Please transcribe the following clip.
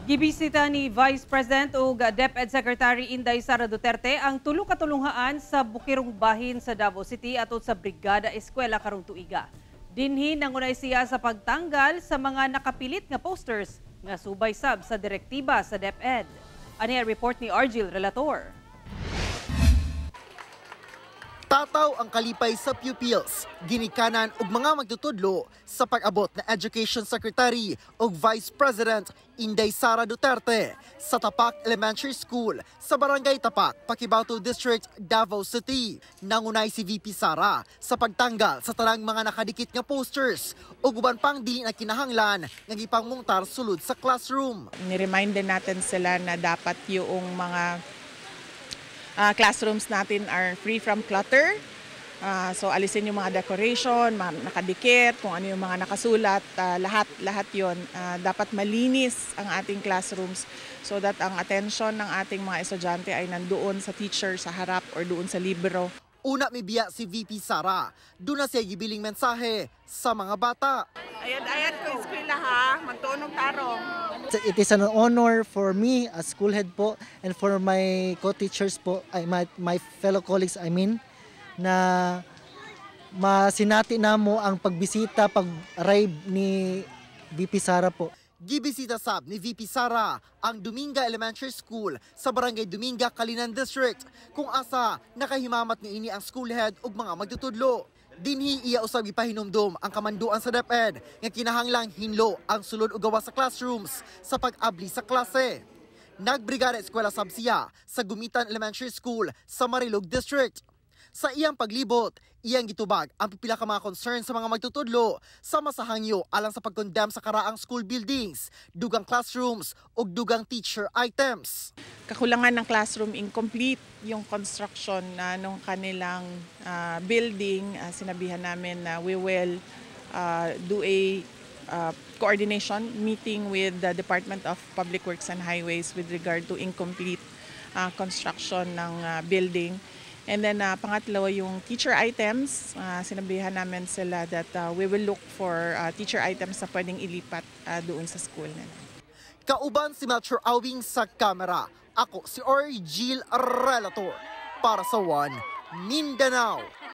Gibisita ni Vice President ug DepEd Secretary Inday Sara Duterte ang tulo ka tulunghaan sa bukirong bahin sa Davao City atud sa Brigada Eskwela karong tuiga. Dinhi nangunay siya sa pagtanggal sa mga nakapilit nga posters nga subay sab sa direktiba sa DepEd. Ani ang report ni Argil Relator. Tataw ang kalipay sa pupils, ginikanan ug mga magtutudlo sa pag-abot na Education Secretary ug Vice President Inday Sara Duterte sa Tapak Elementary School sa Barangay Tapak, Pakibauto District, Davao City. Nangunay si VP Sara sa pagtanggal sa tanang mga nakadikit nga posters ug uban pang dili na kinahanglan nga gipangmungtar sulod sa classroom. Ni-remind din natin sila na dapat yung mga classrooms natin are free from clutter. So alisin yung mga decoration, mga nakadikit, kung ano yung mga nakasulat, lahat yon dapat malinis ang ating classrooms so that ang attention ng ating mga estudyante ay nandoon sa teacher sa harap or doon sa libro. Una may biya si VP Sara, doon na siya gibiling mensahe sa mga bata. Ayat ko eskwela ha, magtuon og tarong. It is an honor for me as school head po and for my co-teachers po, my fellow colleagues na masinati namo ang pagbisita, pag-arrive ni VP Sara po. Gibisita sab ni VP Sara ang Dominga Elementary School sa Barangay Dominga, Kalinan District kung asa nakahimamat niini ang school head ug mga magtutudlo. Dinhi iya usab gipahinumdum ang kamanduan sa DepEd nga kinahanglang hinlo ang sulod ug gawas sa classrooms sa pag-abli sa klase. Nagbrigada eskwela sab siya sa Gumitan Elementary School sa Marilog District. Sa iyang paglibot, iyang gitubag ang pipila ka mga concern sa mga magtutudlo sa masahangyo alang sa pagkondem sa karaang school buildings, dugang classrooms ug dugang teacher items. Kakulangan ng classroom, incomplete yung construction nung kanilang building. Sinabihan namin na we will do a coordination meeting with the Department of Public Works and Highways with regard to incomplete construction ng building. And then pangatlo, yung teacher items, sinabihan namin sila that we will look for teacher items na pwedeng ilipat doon sa school nila. Kauban si Melchor Awing sa kamera. Ako si Argil Relator para sa One Mindanao.